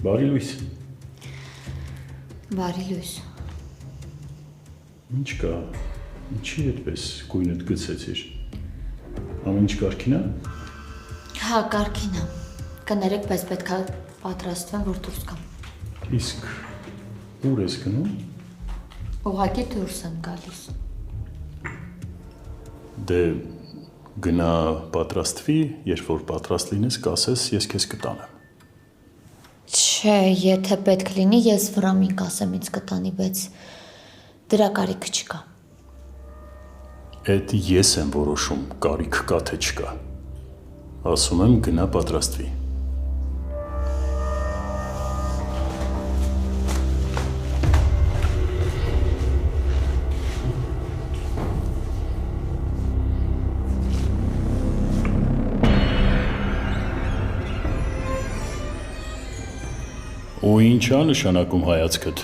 Բարի լույս։ Բարի լույս։ Ինչ կա, ինչի այդպես գույնդ գցեցիր, ամեն ինչ կարգին է։ Հա, կարգին է, կներեք, բայց պետք է պատրաստվեմ, որ դուրս գամ։ Իսկ ուր ես գնում։ Ուղղակի դուրս եմ գալիս։ Դե գնա պատրաստվի, երբ որ պատրաստ լինես, կասես, ես քեզ կտանեմ։ Չէ, եթե պետք լինի, ես վրամին կասեմ ինձ կտանի, բայց դրա կարիքը չկա։ Էդ ես եմ որոշում, կարիք կա թե չկա։ Ասում եմ գնա պատրաստվի։ Ու ինչ է նշանակում հայացքդ։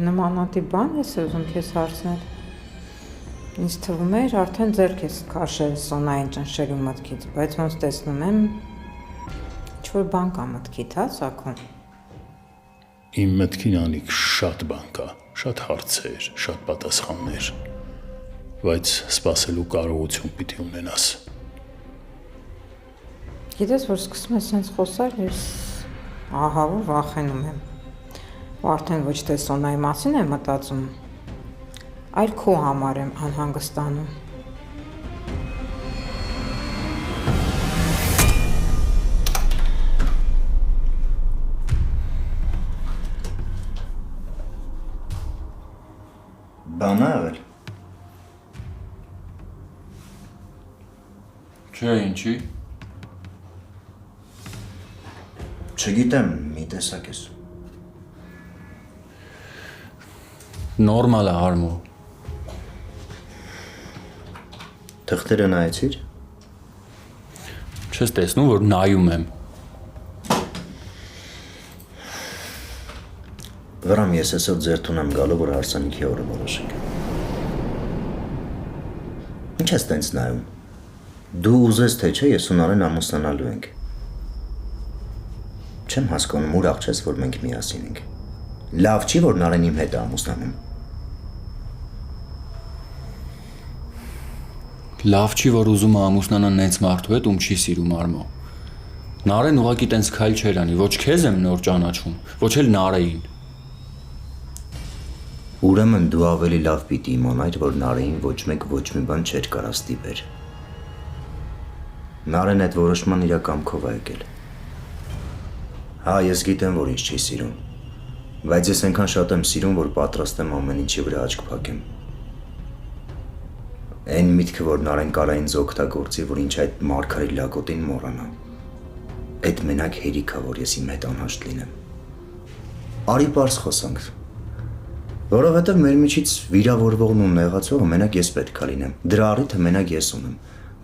Նմանատիպ բան ես ուզում քեզ հարցնել։ Ինձ թվում էր արդեն ձեռք ես քաշել Սոնային ճնշելու մտքից, բայց ոնց տեսնում եմ ինչ-որ բան կա մտքիդ, հա, Սաքուն։ Իմ մտքին անիկ շատ բան կա, շատ հարցեր, շատ պատասխաններ, բայց սպասելու կարողություն պիտի ունենաս։ Գիտես, որ սկսում ես սենց խոսալ, ես ահա որ վախենում եմ։ Ու արդեն ոչ թե Սոնայի մասին եմ մտածում, այլ քո համար եմ անհանգստանում։ Բան ա եղել։ Չէ, ինչի։ Չգիտեմ, մի տեսակ ես։ Նորմալ է Արմո։ Թղթերը նայեցիր։ Չես տեսնում, որ նայում եմ։ Վրամ ես այսօր ձեր տուն եմ գալու, որ հարսանիքի օրը որոշենք։ Ինչ ես տենց նայում։ Դու ուզես թե չէ, ես ու Նարեն ամուսնանալու ենք։ Չեմ հասկանում, ուրախ չես, որ մենք միասին ենք։ Լավ չի, որ Նարեն իմ հետ է ամուսնանում։ Լավ չի, որ ուզում է ամուսնանան նենց մարդու հետ, ում չի սիրում Արմո։ Նարեն ուղղակի տենց քայլ չէր անի, ոչ քեզ եմ նոր ճանաչում, ոչ էլ Նարեին։ Ուրեմն դու ավելի լավ պիտի իմանայր, որ Նարեին ոչ մեկ ոչ մի բան չէր կարա ստիպեր։ Նարեն այդ որոշման իր կամքով է եկել։ Հա, ես գիտեմ, որ ինձ չի սիրում, բայց ես այնքան շատ եմ սիրում, որ պատրաստ եմ ամեն ինչի վրա աչք փակեմ։ Այն միտքը, որ Նարեն կարա ինձ օգտագործի, որ ինչ այդ մարգարի լակոտին մոռանա։ Այդ մենակ հերիք է, որ ես իմ հետ անհաշտ լինեմ։ Արի պարզ խոսանք։ Որովհետև մեր միջից վիրավորվողն ու նեղացողը մենակ ես պետք է լինեմ։ Դրա առիթը մենակ ես ունեմ։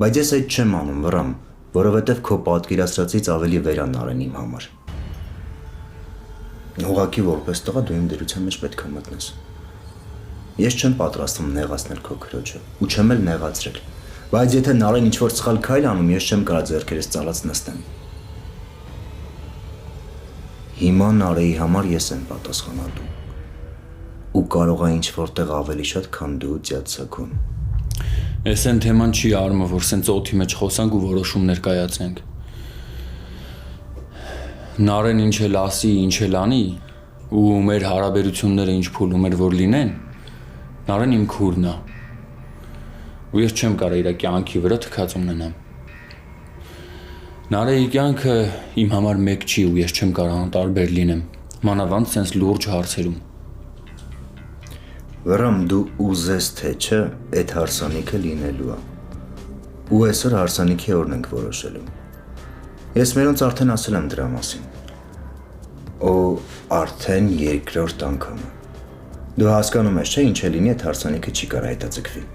Բայց ես այդ չեմ անում, Վրամ, որովհետև քո պատկերացրածից ավելի վեր է Նարեն իմ համար։ Ուղղակի որպես տղա դու իմ դրության մեջ պետք է մտնես։ Ես չեմ պատրաստվում նեղացնել քո քրոջը, ու չեմ էլ նեղացրել, բայց եթե Նարեն ինչ-որ սխալ քայլ անում, ես չեմ կարա ձեռքերս ծալած նստեմ։ Հիմա Նարեի համար ես եմ պատասխանատու, ու կարող է ինչ-որտեղ ավելի շատ, քան դու Սաքուն։ Էս են թեման չի Արմո, որ սենց օդի մեջ խոսանք ու որոշումներ կայացնենք։ Նարեն ինչ էլ ասի, ինչ էլ անի, ու մեր հարաբերությունները ինչ փուլում էր որ լինեն, Նարեն իմ քուրն է։ Ու ես չեմ կարող իր կյանքի վրա թքած ունենամ։ Նարեի կյանքը իմ համար մեկ չի ու ես չեմ կարող անտարբեր լինեմ, մանավանդ սենց լուրջ հարցերում։ Վրամ դու ուզես թե չէ, այդ հարսանիքը լինելու է։ Ու այսօր հարսանիքի օրն ենք որոշելու։ Ես մերոնց արդեն ասել եմ դրա մասին։ Ու արդեն երկրորդ անգամը։ Դու հասկանում ես, չէ՞, ինչ է լինի, այդ հարսանիքը չի կարա հետաձգվի։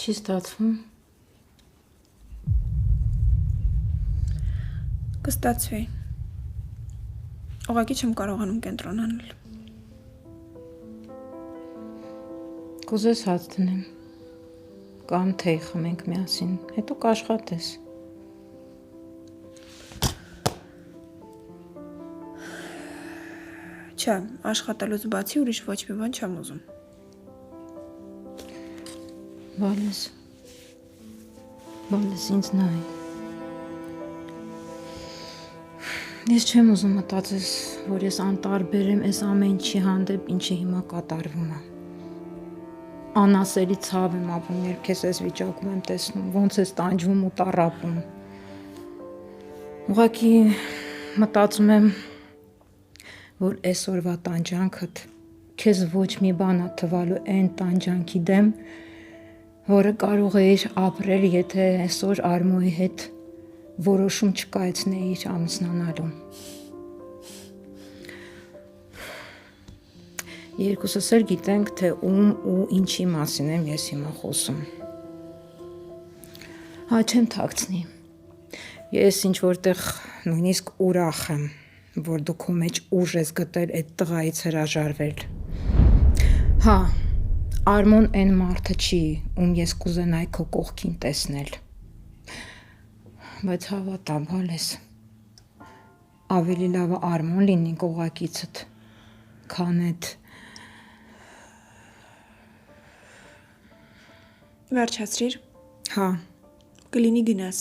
Չի ստացվում։ Կստացվի։ Ուղղակի չեմ կարողանում կենտրոնանալ։ Կուզես հաց դնեմ։ Կամ թեյ խմենք միասին, հետո կաշխատես։ Չէ, աշխատելուց բացի ուրիշ ոչ մի բան չեմ ուզում։ Բալես ինձ նայ։ Ես չեմ ուզում մտածես, որ ես անտարբեր եմ այս ամեն ինչի հանդեպ, ինչը հիմա կատարվում է։ Անասելի ցավ եմ ապրում, երբ քեզ այս վիճակում եմ տեսնում, ոնց ես տանջվում ու տառապում։ Ուղղակի մտածում եմ, որ այսօրվա տանջանքդ քեզ ոչ մի բան է թվալու այն տանջանքի դեմ, որը կարող էիր ապրել, եթե այսօր Արմոյի հետ որոշում չկայացնեիր ամուսնանալու։ Երկուսս էլ գիտենք, թե ում ու ինչի մասին եմ ես հիմա խոսում։ Հա չեմ թաքցնի։ Ես ինչ որտեղ նույնիսկ ուրախ եմ, որ դու քո մեջ ուժ ես գտել այդ տղայից հրաժարվել։ Հա, Արմոն այն մարդը չի, ում ես կուզենայի քո կողքին տեսնել։ Բայց հավատա, Բալես, ավելի լավ է Արմոն լինի կողակիցդ, քան այդ Վերջացրիր։ Հա, Կլինի գնաս։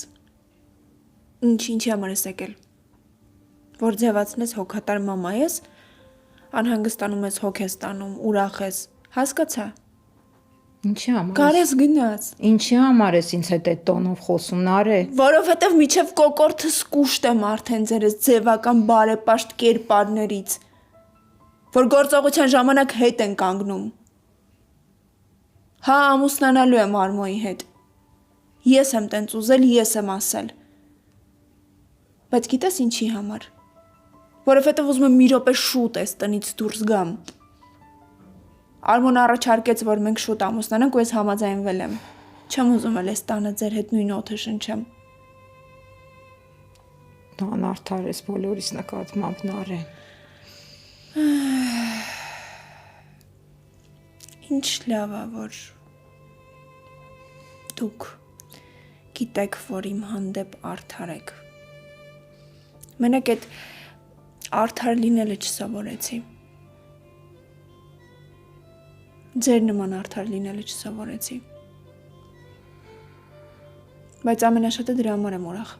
Ինչի համար ես եկել։ Որ ձևացնես հոգատար մամա ես, անհանգստանում ես, հոգ ես տանում, ուրախ ես, հասկացա։ ինչի համար։ Կարես գնաս։ Ինչի համար ես ինձ հետ այդ տոնով խոսում, Նարե։ Որովհետև միջև կոկորտս կուշտ եմ արդեն ձերս ձևական բարեպաշտ կերպարներից, որ գործողության ժամանակ հետ են կանգնում։ Հա, ամուսնանալու եմ Արմոյի հետ։ Ես եմ տենց ուզել, ես եմ ասել։ Բայց գիտես ինչի համար։ Որովհետև ուզում եմ մի րոպե շուտ այս տնից դուրս գամ։ Արմոն առաջարկեց, որ մենք շուտ ամուսնանանք ու ես համաձայնվել եմ։ Չեմ ուզում էլ այս տանը ձեր հետ նույն օդը շնչեմ։ Դու անարդար ես բոլորիս նկատմամբ, Նարե։ Ինչ լավ է, որ դուք գիտեք, որ իմ հանդեպ արդար եք։ Մենակ այդ արդար լինելը չսովորեցի։ Ձեր նման արդար լինելը չսովորեցի։ Բայց ամենաշատը դրա համար եմ ուրախ։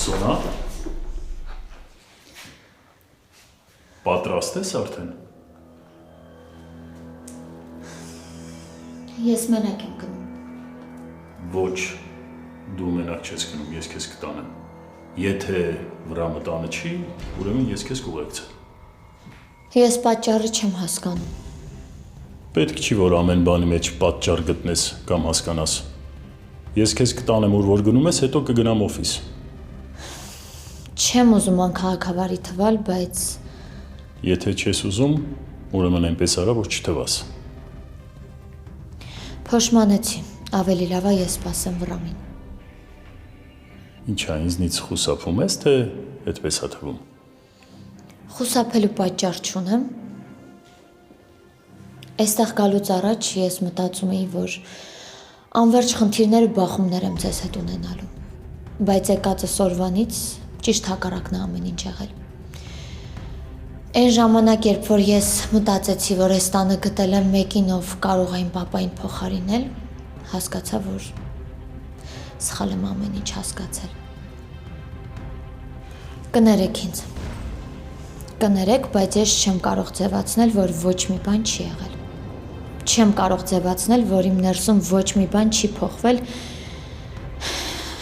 Սոնա, պատրաստ ես արդեն։ Ես մենակ եմ գնում։ Ոչ, դու մենակ չես գնում, ես քեզ կտանեմ։ Եթե վրա մտանը չի, ուրեմն ես քեզ կուղեկցեմ։ Ես պատճառը չեմ հասկանում։ Պետք չի, որ ամեն բանի մեջ պատճառ գտնես կամ հասկանաս։ Ես քեզ կտանեմ, ուր որ գնում ես, հետո կգնամ օֆիս։ Չեմ ուզում անքաղաքավարի թվալ, բայց Եթե չես ուզում, ուրեմն այնպես արա, որ չթվաս։ փոշմանեցի, ավելի լավ է ես սպասեմ Վրամին։ Ինչա ինձնից խուսափում ես, թե այդպես է թվում։ Խուսափելու պատճառ չունեմ։ Այստեղ գալուց առաջ ես մտածում էի, որ անվերջ խնդիրները բախումներ եմ ձեզ հետ ունենալու։ Բայց եկածս օրվանից ճիշտ հակառակն է ամեն ինչ եղել։ Այն ժամանակ, երբ որ ես մտածեցի, որ այս տանը գտել եմ մեկին, ով կարող է իմ պապային փոխարինել, հասկացա, որ սխալ եմ ամեն ինչ հասկացել։ Կներեք ինձ։ Կներեք, բայց ես չեմ կարող ձևացնել, որ ոչ մի բան չի եղել։ Չեմ կարող ձևացնել, որ իմ ներսում ոչ մի բան չի փոխվել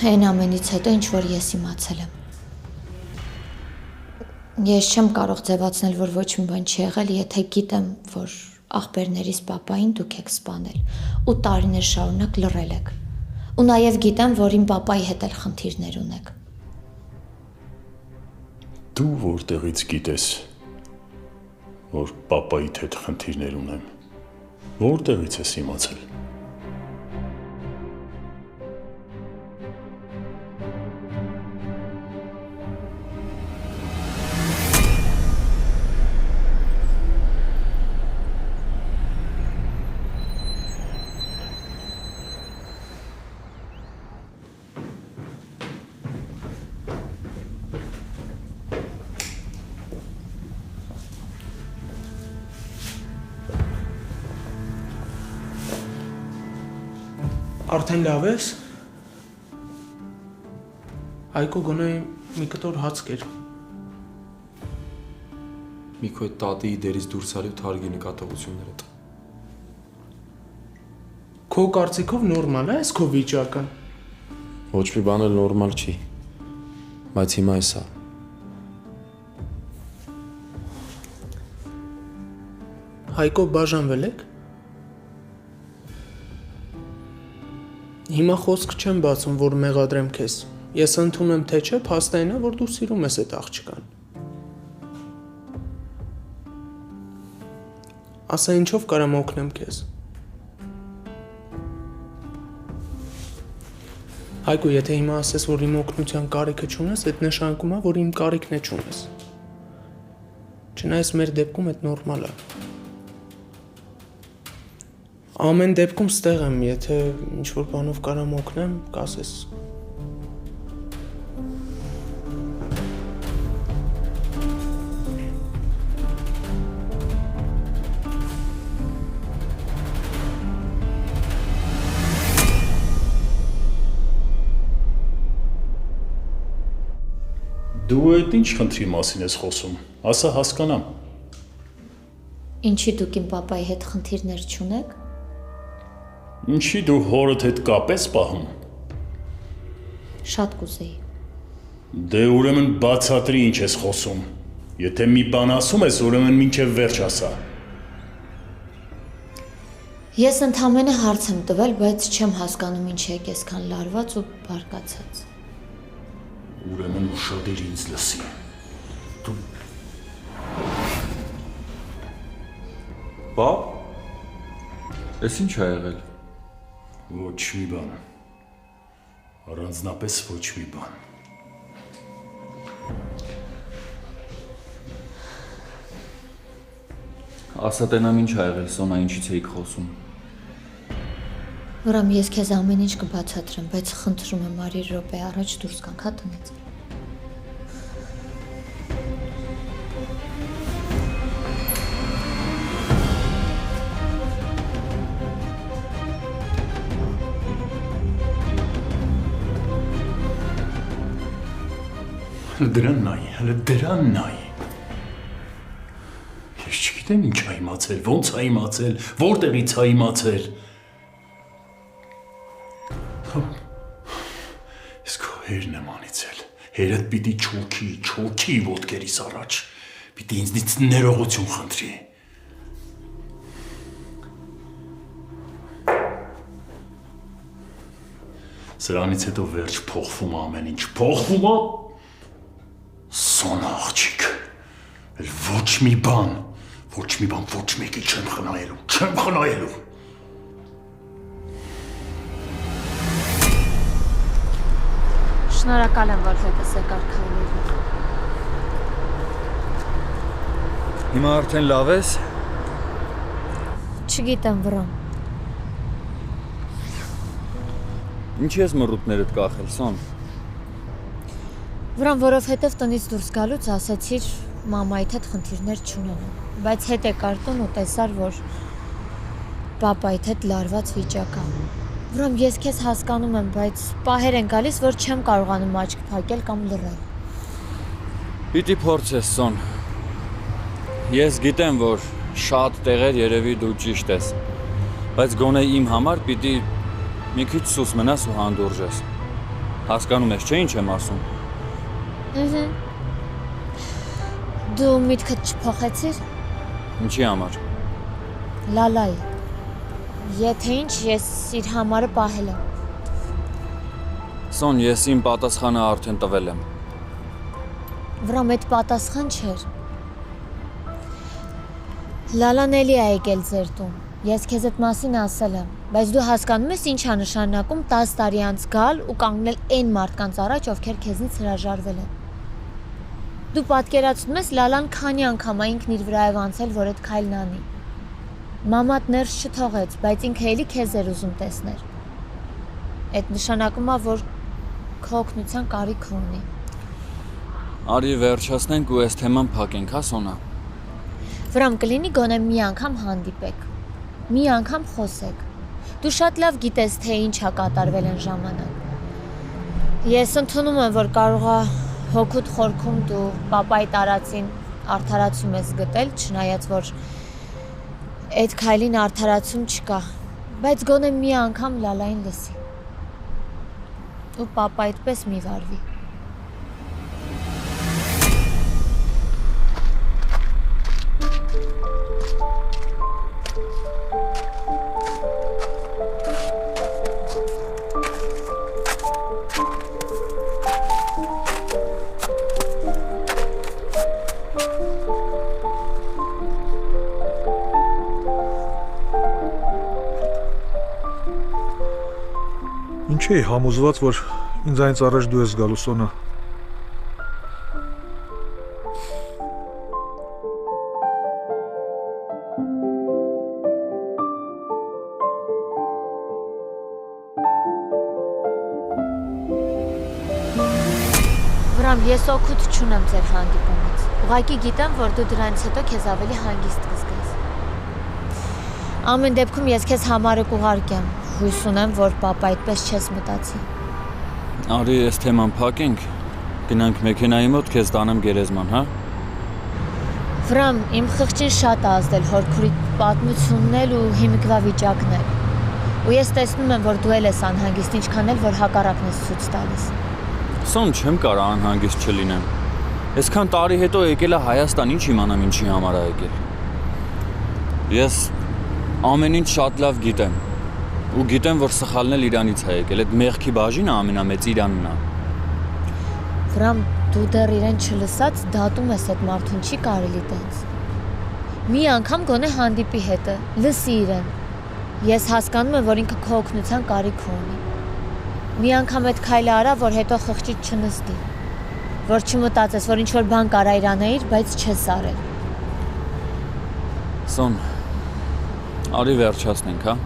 այն ամենից հետո, ինչ որ ես իմացել եմ։ Ես չեմ կարող ձևացնել, որ ոչ մի բան չի եղել, եթե գիտեմ, որ աղբերներիս պապային դուք եք սպանել ու տարիներ շարունակ լռել եք։ Ու նաև գիտեմ, որ իմ պապայի հետ էլ խնդիրներ ունեք։ Դու որտեղից գիտես, որ պապայիդ հետ խնդիրներ ունեմ։ Որտեղից ես իմացել։ Արդեն լավ ես։ Հայկո գոնե մի կտոր հաց կեր։ Միքո այդ տատիի դերից դուրս արի ու թարգի նկատողություններդ։ Քո կարծիքով նորմալ է այս քո վիճակը։ Ոչ մի բան էլ նորմալ չի։ Բայց հիմա է սա։ Հայկո բաժանվել եք։ Հիմա խոսք չեմ բացում, որ մեղադրեմ քեզ։ Ես ընդունեմ թե չէ, փաստային է, որ դու սիրում ես այդ աղջկան։ Ասա ինչով կարամ օգնեմ քեզ։ Հայկո, եթե հիմա ասես, որ իմ օգնության կարիքը չունես, այդ նշանակում է, որ իմ կարիքն է չունես։ Չնայած մեր դեպքում այդ նորմալ է։ Ամեն դեպքում ստեղ եմ, եթե ինչ-որ բանով կարամ օգնեմ, կասես։ Դու այդ ինչ խնդրի մասին ես խոսում, ասա հասկանամ։ Ինչի դուք իմ պապայի հետ խնդիրներ չունեք։ Ինչի դու հորդ հետ կապ ես պահում։ Շատ կուզեի։ Դե ուրեմն բացատրի ինչ ես խոսում։ Եթե մի բան ասում ես, ուրեմն մինչև վերջ ասա։ Ես ընդամենը հարց եմ տվել, բայց չեմ հասկանում ինչ եք այսքան լարված ու բարկացած։ Ուրեմն ուշադիր ինձ լսի։ Դու Պապ, ես ինչ ա եղել։ ոչ մի բան։ Առանձնապես ոչ մի բան։ Ասա տենամ ինչ ա եղել, Սոնա, ինչից էիք խոսում։ Ուրեմն ես քեզ ամեն ինչ կբացատրեմ, բայց խնդրում եմ արի րոպե առաջ դուրս գանք, հա տնից։ Դրան նայ, հələ դրան նայ։ Ես չգիտեմ ինչ ա իմացել, ոնց ա իմացել, որտեղից ա իմացել։ Ես քո հերն եմ անիցել, հերդ պիտի չոքի ոտքերիս առաջ, պիտի ինձնից ներողություն խնդրի։ Սրանից հետո վերջ փոխվում է ամեն ինչ, փոխվում է Սոնա աղջիկ, էլ ոչ մի բան, ոչ մեկի չեմ խնայելու։ Շնորհակալ եմ, որ հետս եկար քայլելու։ Հիմա արդեն լավ ես։ Չգիտեմ, վրան։ Ինչի ես մռութներդ կախել, Սոն։ Վրան, որովհետև տնից դուրս գալուց ասացիր մամայիդ հետ խնդիրներ չունենամ, բայց հետ եկար տուն ու տեսար, որ պապայիդ հետ լարված վիճակ է։ Վրան, ես քեզ հասկանում եմ, բայց պահեր են գալիս, որ չեմ կարողանում աչք փակել կամ լռել։ Պիտի փորձես, Սոն։ Ես գիտեմ, որ շատ տեղեր երևի դու ճիշտ ես, բայց գոնե իմ համար պիտի մի քիչ սուս մնաս ու հանդուրժես։ Հասկանում ես, չէ՞ ինչ եմ ասում։ Դու միտքդ չփոխեցիր։ Ինչի համար։ Լալայի։ Եթե ինչ, ես իր համարը պահել եմ։ Սոն, ես իմ պատասխանը արդեն տվել եմ։ Վրամ այդ պատասխան չէր։ Լալան էլի է եկել ձեր տուն։ Ես քեզ այդ մասին ասել եմ, բայց դու հասկանում ես ինչ է նշանակում 10 տարի անց գալ ու կանգնել այն մարդկանց առաջ, ովքեր քեզնից հրաժարվել են։ Դու պատկերացնում ես Լալան քանի անգամ է ինքն իր վրայով անցել, որ այդ քայլն անի։ Մամատ ներս չթողեց, բայց ինքը էլի քեզ էր ուզում տեսներ։ Այդ նշանակում է, որ քո օգնության կարիք ունի։ Արի վերջացնենք ու այս թեման փակենք, հա Սոնա։ Վրամ կլինի գոնե մի անգամ հանդիպեք։ Մի անգամ խոսեք։ Դու շատ լավ գիտես, թե ինչ է կատարվել այն ժամանակ։ Ես ընդունում եմ, որ կարող է հոգուտ խորքում դու պապայի տարածին արդարացում ես գտել, չնայած որ այդ քայլին արդարացում չկա, բայց գոնե մի անգամ Լալային լսի։ Ու պապայիդ պես մի վարվի։ Ինչ էի համոզված, որ ինձանից առաջ դու ես գալու, Սոնա։ Վրամ, ես օգուտ չունեմ ձեր հանդիպումից։ Ուղղակի գիտեմ, որ դու դրանից հետո քեզ ավելի հանգիստ կզգաս։ Ամեն դեպքում ես քեզ համարը կուղարկեմ։ Հույս ունեմ, որ պապա այդպես չես մտածի։ Արի այս թեման փակենք, գնանք մեքենայի մոտ, քեզ տանեմ գերեզման, հա։ Վրամ, իմ խղճին շատ է ազդել հորքուրի պատմությունն էլ ու հիմիկվա վիճակն էլ։ Ու ես տեսնում եմ, որ դու էլ ես անհանգիստ, ինչքան էլ որ հակառակն ես ցույց տալիս։ Սոն չեմ կարող անհանգիստ չլինեմ։ Այսքան տարի հետո եկել է Հայաստան, ինչ իմանամ ինչի համար է եկել։ Ես ամեն ինչ շատ լավ գիտեմ։ Ու գիտեմ, որ սխալն էլ իրանից է եկել, այդ մեղքի բաժինը ամենամեծ իրանն է։ Վրամ, դու դեռ իրեն չլսած դատում ես այդ մարդուն, չի կարելի տենց։ Մի անգամ գոնե հանդիպի հետը, լսի իրեն։ Ես հասկանում եմ, որ ինքը քո օգնության կարիք ունի։ Մի անգամ այդ քայլը արա, որ հետո խղճիդ չնստի։ Որ չմտածես, որ ինչ-որ բան կարա իրանեիր, բայց չես արել։ Սոն, արի վերջացնենք, հա։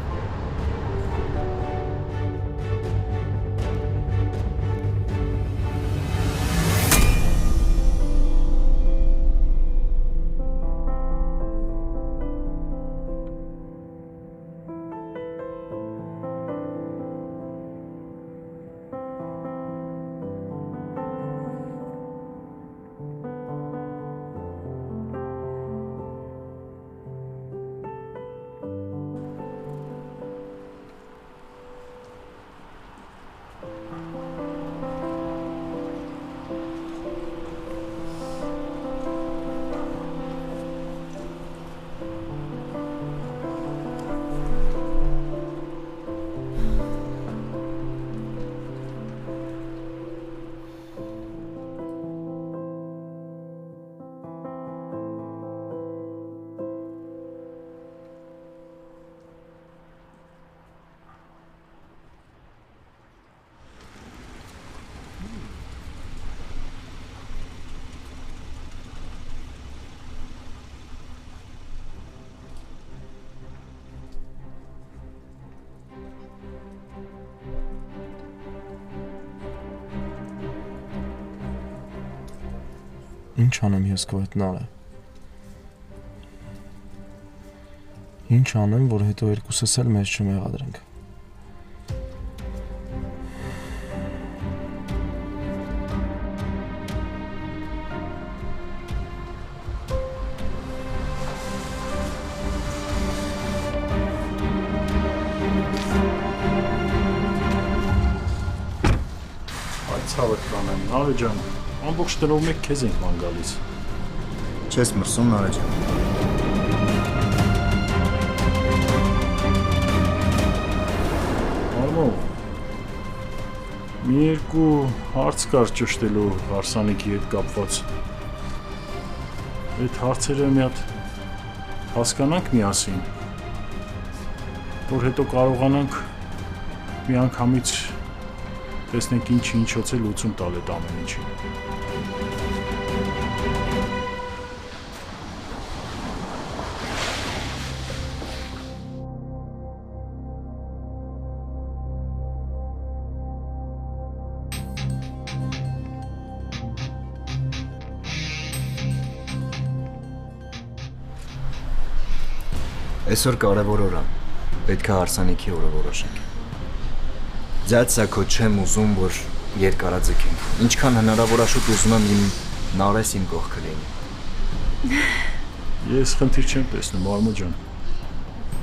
Ինչ անեմ ես քո հետ նարը։ Ինչ անեմ, որ հետո երկուսս էլ մեզ չմեղադրենք։ Այդ ցավը կանեմ, Նարեջան, ամբողջ տրով մեկ քեզ ենք ման գալիս։ Չես մրսում Նարեկ ջան։ Արմո, մի երկու հարց կար ճշտելու հարսանիքի հետ կապված։ Այդ հարցերը մի հատ հասկանանք միասին, որ հետո կարողանանք մի անգամից տեսնենք ինչոց է լուծում տալ այդ ամեն ինչին։ Այսօր կարևոր օր է։ Պետք է հարսանիքի օրը որոշենք։ Ձյաձսակո չեմ ուզում, որ երկարաձգենք։ Ինչքան հնարավոր է շուտ ուզում եմ իմ Նարես իմ կողքը լինի։ Ես խնդիր չեմ տեսնում, Արմո ջան։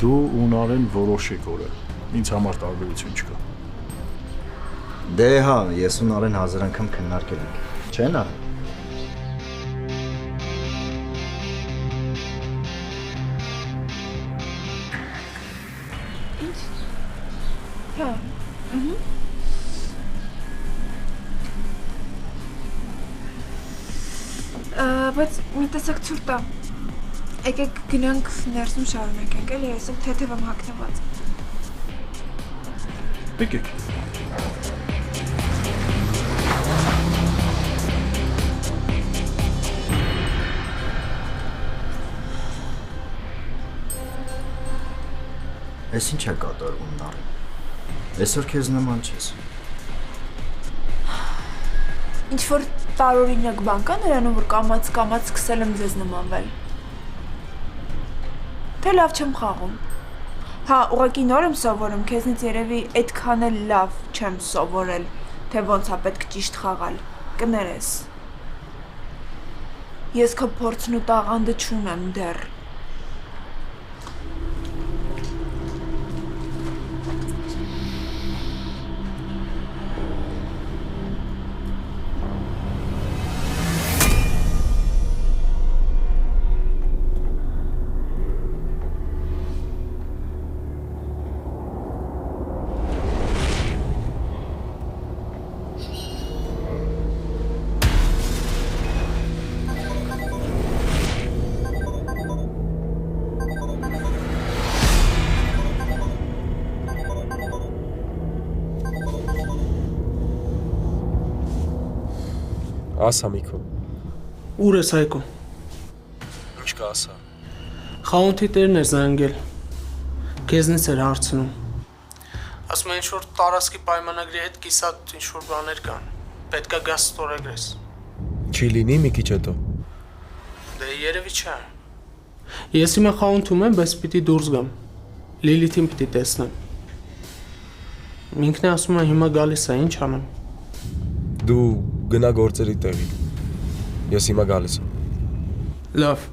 Դու ու Նարեն որոշեք օրը։ Ինձ համար տարբերություն չկա։ Դե հա, ես ու Նարեն հազար անգամ քննարկել ենք։ Չէ՞ Նարեն։ Բայց մի տեսակ ցուրտ է։ Եկեք գնանք ներսում շարունակենք, էլի այսօր թեթև եմ հագնված։ Եկեք։ Էս ինչ է կատարվում Նարեն։ Այսօր քեզ նման չես։ Ինչ-որ տարօրինակ բան կա նրանում, որ կամաց սկսել եմ ձեզ նմանվել։ Թե լավ չեմ խաղում։ Հա, ուղղակի նոր եմ սովորում, քեզնից երևի այդքան էլ լավ չեմ սովորել, թե ոնց է պետք ճիշտ խաղալ։ Կներես։ Ես քո փորձն ու տաղանդը չունեմ դեռ։ Ասա Միքո։ Ուր ես Հայկո։ Ինչ կա ասա։ Խանութի տերն էր զանգել։ Քեզնից էր հարցնում։ Ասում է ինչ-որ տարածքի պայմանագրի հետ կիսատ ինչ-որ բաներ կան։ Պետքա գաս ստորագրես։ Չի լինի մի քիչ հետո։ Դե երևի չէ։ Ես հիմա խանութում եմ, բայց պիտի դուրս գամ։ Լիլիթին պիտի տեսնեմ։ Ինքն է ասում է հիմա գալիս է, ինչ անեմ։ Դու գնա գործերի տեղի։ Ես հիմա գալիս եմ։ Լավ։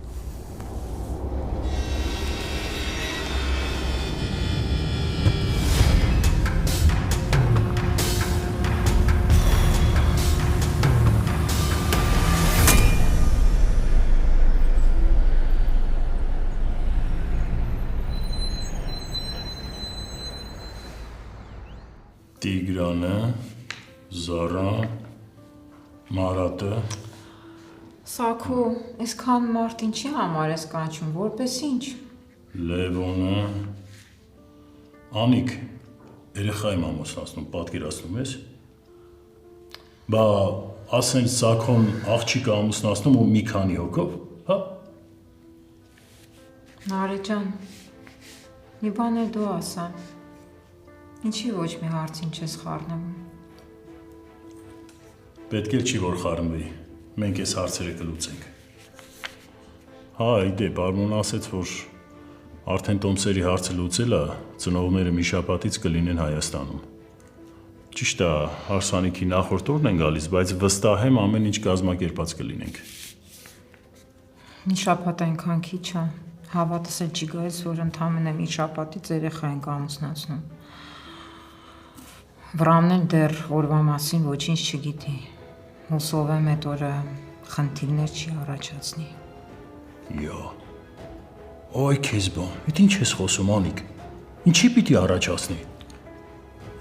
Տիգրանը, Զարան, Մարատը։ Սաքո, այսքան մարդ ինչի համար ես կանչում, որպես ինչ։ Լևոնը, Անիկ, երեխայ ամուսնացնում, պատկերացնում ես։ Բա ասեն Սաքոն աղջիկը ամուսնացնում ու մի քանի հոգով, հա։ Նարեկ ջան, մի բան էլ դու ասա։ Ինչի ոչ մի հարցին չես խառնվում։ Պետք է չի որ խառնվի, մենք այս հարցերը կլուծենք։ Հա, իդեպ, Արմոնը ասեց, որ արդեն տոմսերի հարցը լուծելը ծնողները մի շաբաթից կլինեն Հայաստանում։ Ճիշտ է, հարսանիքի նախորդ օրն են գալիս, բայց վստահ եմ ամեն ինչ կազմակերպած կլինենք։ Մի շաբաթ այնքան քիչ է, հավատս էլ չի գալիս, որ ընդամենը մի շաբաթից երեխա ենք ամուսնացնում։ Վրամն էլ դեռ օրվա մասին ոչինչ չգիտի։ Հուսով եմ այդ օրը խնդիրներ չի առաջացնի։ Յա։ Ոյ քեզ բան, այդ ինչ ես խոսում Անիկ։ Ինչի պիտի առաջացնի։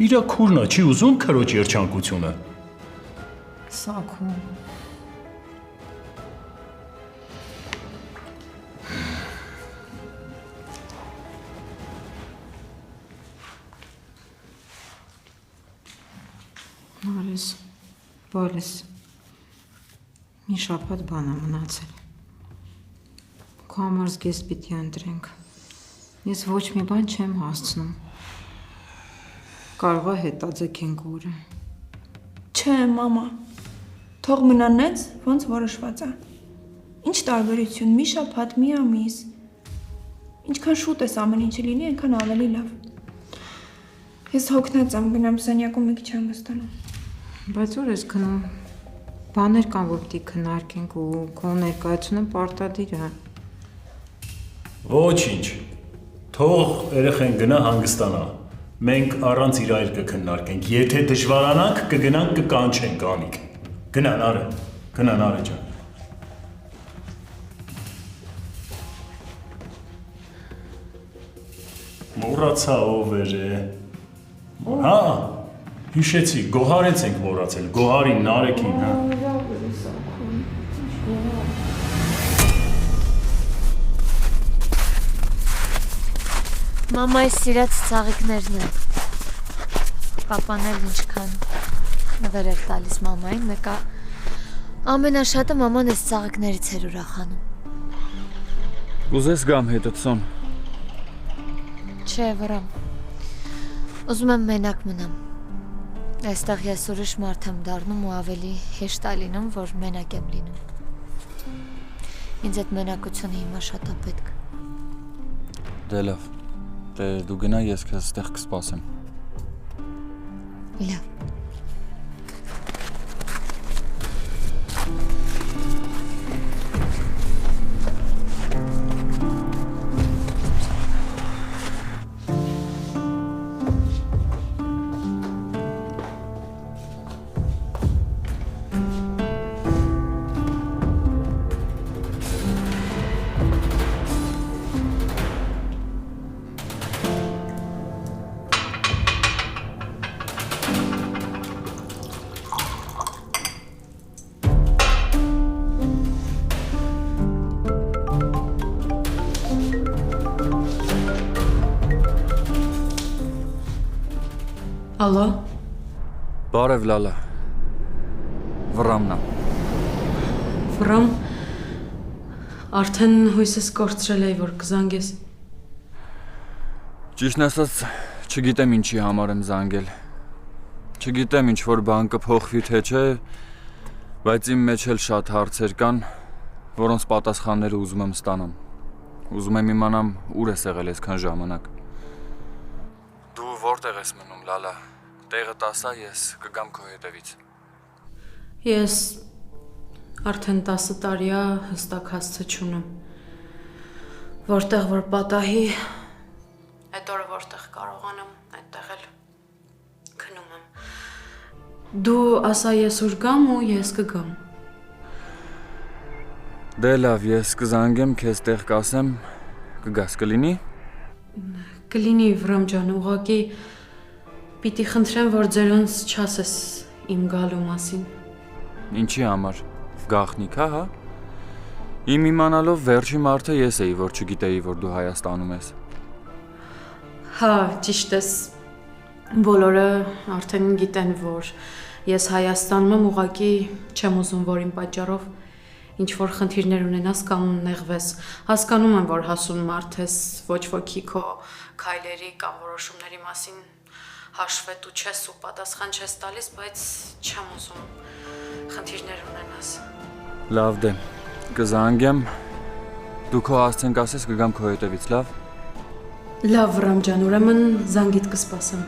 Իրա քուրնա չի ուզում քրոջ երջանկությունը։ Սակում։ Նորես, բոլես, մի շաբաթ բան է մնացել։ Քո համար զգես պիտի ընտրենք։ Ես ոչ մի բան չեմ հասցնում։ Կարող է հետաձգենք օրը։ Չէ, մամա։ Թող մնա նենց, ոնց որոշված է։ Ինչ տարբերություն, մի շաբաթ, մի ամիս։ Ինչքան շուտ ես ամեն ինչը լինի, այնքան ավելի լավ։ Ես հոգնած եմ, գնամ սենյակում մի քիչ հանգստանամ։ Բայց ուր ես գնում։ Բաներ կան, որ պիտի քննարկենք ու քո ներկայությունը պարտադիր է։ Ոչինչ։ Թող երեխեն գնա հանգստանա։ Մենք առանց իր այլ կքննարկենք։ Եթե դժվարանանք, կգնանք կկանչենք Անիկ։ Գնան արը ջան։ Մոռացա ով էր։ Հա, հիշեցի, Գոհարից ենք մոռացել, Գոհարին, Նարեկին, հա։ Մամայի սիրած ծաղիկներն են։ Պապան էլ ինչքան նվեր էր տալիս մամային, մեկը ամենաշատը մաման այս ծաղիկներից էր ուրախանում։ Ուզես գամ հետդ Սոն։ Չէ, վրամ։ Ուզում եմ մենակ մնամ։ Այստեղ ես ուրիշ մարդ եմ դառնում ու ավելի հեշտ է լինում, որ մենակ եմ լինում։ Ինձ այդ մենակությունը հիմա շատ է պետք։ Դե լավ։ Դե դու գնա, ես քեզ այստեղ կսպասեմ։ Լավ։ Ալո։ Բարև Լալա։ Վրամնա։ Վրամ, արդեն հույսս կորցրել էի, որ կզանգես։ Ճիշտն ասած, չգիտեմ ինչի համար եմ զանգել։ Չգիտեմ ինչ որ բան կփոխվի թե չէ, բայց իմ մեջ էլ շատ հարցեր կան, որոնց պատասխանները ուզում եմ ստանամ։ Ուզում եմ իմանամ ուր ես եղել այսքան ժամանակ։ Դու որտեղ ես մնում, Լալա։ Տեղը տասա, ես կգամ քո հետևից։ Ես արդեն 10 տարի է հստակ հասցե չունեմ։ Որտեղ որ պատահի, այդ օրը որտեղ կարողանամ, այդտեղ էլ քնում եմ։ Դու ասա ես ուր գամ ու ես կգամ։ Դե լավ, ես կզանգեմ, քեզ տեղ կասեմ, կգաս կլինի։ Կլինի Վրամ ջան, ուղղակի պիտի խնդրեմ, որ ձերոնց չասես իմ գալու մասին։ Ինչի համար, գաղտնիք հա։ Իմ իմանալով վերջի մարդը ես էի, որ չգիտեի, որ դու Հայաստանում ես։ Հա, ճիշտ ես, բոլորը արդեն գիտեն, որ ես Հայաստանում եմ, ուղղակի չեմ ուզում, որ իմ պատճառով ինչ-որ խնդիրներ ունենաս կամ նեղվես։ Հասկանում եմ, որ հասուն մարդ ես, ոչ ոքի քո քայլերի կամ որոշումների մասին հաշվետու չես ու պատասխան չես տալիս, բայց չեմ ուզում խնդիրներ ունենաս։ Լավ դե, կզանգեմ, դու քո հասցեն կասես կգամ քո հետևից, լավ։ Լավ Վրամ ջան, ուրեմն զանգիդ կսպասեմ։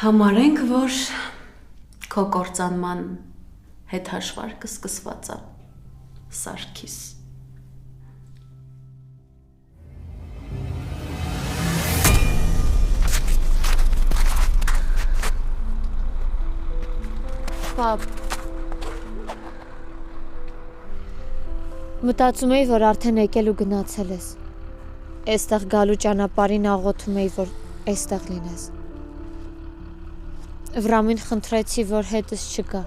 Համարենք, որ քո կործանման հետ հաշվարկը սկսված է, Սարգիս։ Պապ։ Մտածում էի, որ արդեն եկել ու գնացել ես։ Այստեղ գալու ճանապարհին աղոթում էի, որ այստեղ լինես։ Վրամին խնդրեցի, որ հետս չգա։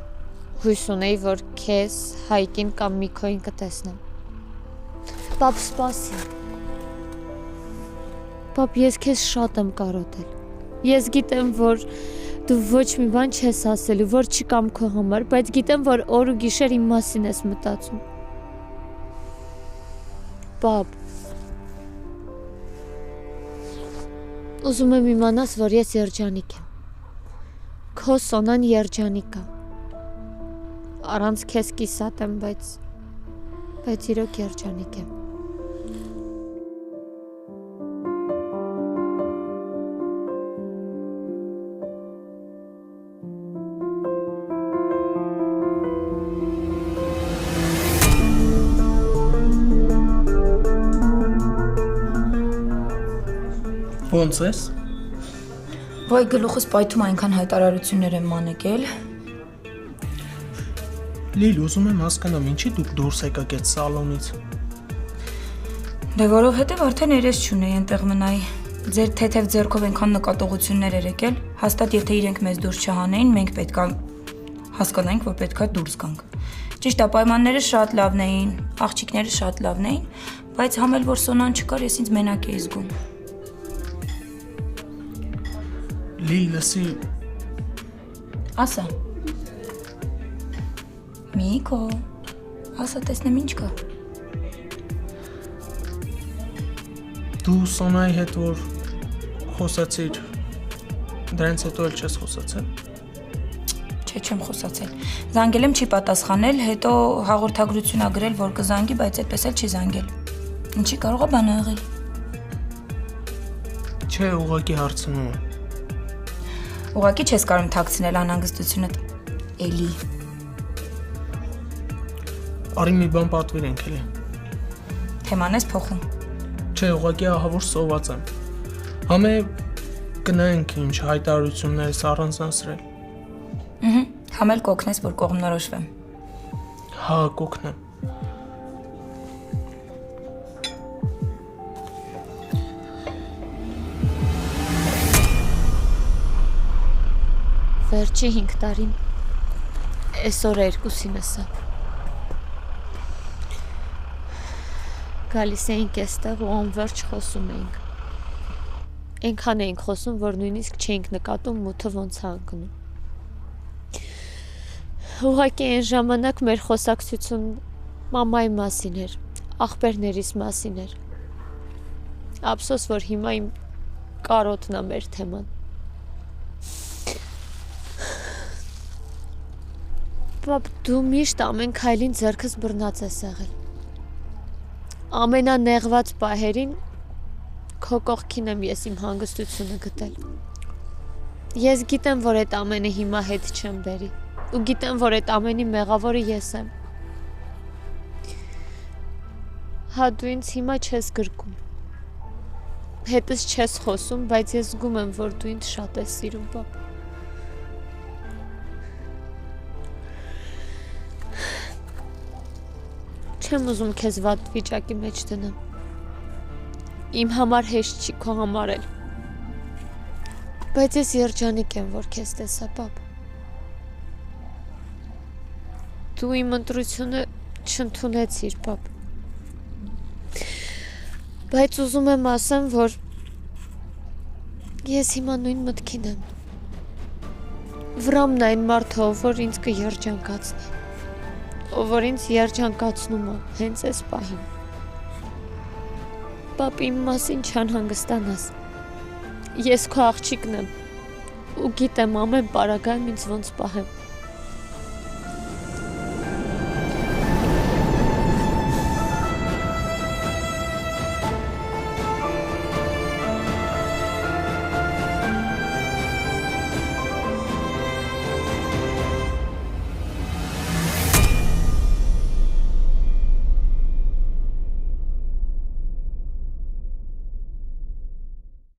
Հույս ունեի, որ քեզ, Հայկին կամ Միքոյին կտեսնեմ։ Պապ, սպասի։ Պապ, ես քեզ շատ եմ կարոտել։ Ես գիտեմ, որ դու ոչ մի բան չես ասելու, որ չկամ քո համար, բայց գիտեմ, որ օր ու գիշեր իմ մասին ես մտածում։ Պապ, ուզում եմ իմանաս, որ ես երջանիկ եմ։ Քո Սոնան երջանիկ է։ Առանց քեզ կիսատ եմ, բայց իրոք երջանիկ եմ։ Ոնց ես։ Ոայ գլուխս պայթում այնքան հայտարարություններ եմ մանեկել։ Լիլ, ուզում եմ հասկանամ, ինչի դուք դուրս եկաք այդ սալոնից։ Դե որովհետև արդեն երես չունեի այնտեղ մնայի։ Ձեր թեթև ձեռքով այնքան նկատողություններ էր եկել, հաստատ եթե իրենք մեզ դուրս չհանեին, մենք պետքա հասկանայինք, որ պետքա դուրս գանք։ Ճիշտ է, պայմանները շատ լավն էին, աղջիկները շատ լավն էին, բայց համել որ Սոնան չկար, ես ինձ մենակ էի զգում։ Լիլ, լսի։ Ասա։ Միկո, ասա տեսնեմ ինչ կա։ Դու Սոնայի հետ որ խոսացիր, դրանից հետո էլ չես խոսացել։ Չէ, չեմ խոսացել։ Զանգել եմ չի պատասխանել, հետո հաղորդագրություն ա գրել, որ կզանգի, բայց այդպես էլ չի զանգել։ Ինչի կարող է բան եղել։ Չէ, ուղղակի հարցնում եմ։ Ուղղակի չես կարող թաքցնել անհանգստությունդ։ Էլի։ Արի մի բան պատվիրենք էլի։ Թեման ես փոխում։ Չէ, ուղղակի ահա որ սոված եմ։ Համե գնանք ինչ հայտարարություններ ես առանձնացրել։ Համել կօգնես, որ կողմնորոշվեմ։ Հա, կօգնեմ։ Վերջի 5 տարին այսօր երկուսինս է։ Գալիս էինք այստեղ ու անverջ խոսում էինք։ Այնքան էինք խոսում, որ նույնիսկ չէինք նկատում մութը ոնց է անկնում։ Ուղղակի այն ժամանակ մեր խոսակցություն մամայի մասին էր, աղբերներիս մասին էր։ Ափսոս, որ հիմա իմ կարոտն է մեր թեման։ Պապ, դու միշտ ամեն քայլին ձեռքս բռնած ես եղել։ Ամենանեղված պահերին քո կողքին եմ ես իմ հանգստությունը գտել։ Ես գիտեմ, որ այդ ամենը հիմա հետ չեմ բերի, ու գիտեմ, որ այդ ամենի մեղավորը ես եմ։ Հա դու ինձ հիմա չես գրկում։ Հետս չես խոսում, բայց ես զգում եմ, որ դու ինձ շատ ես սիրում, պապ։ Չեմ ուզում քեզ վատ վիճակի մեջ դնեմ։ Իմ համար հեշտ չի, քո համար էլ։ Բայց ես երջանիկ եմ, որ քեզ տեսա, պապ։ Դու իմ ընտրությունը չընդունեցիր, պապ։ Բայց ուզում եմ ասեմ, որ ես հիմա նույն մտքին եմ։ Վրամն այն մարդը, ով որ ինձ կերջանկացնի։ Ով որ ինձ երջանկացնում է, հենց այս պահին։ Պապ, իմ մասին չանհանգստանաս։ Ես քո աղջիկն եմ, ու գիտեմ ամեն պարագայում ինձ ոնց պահեմ։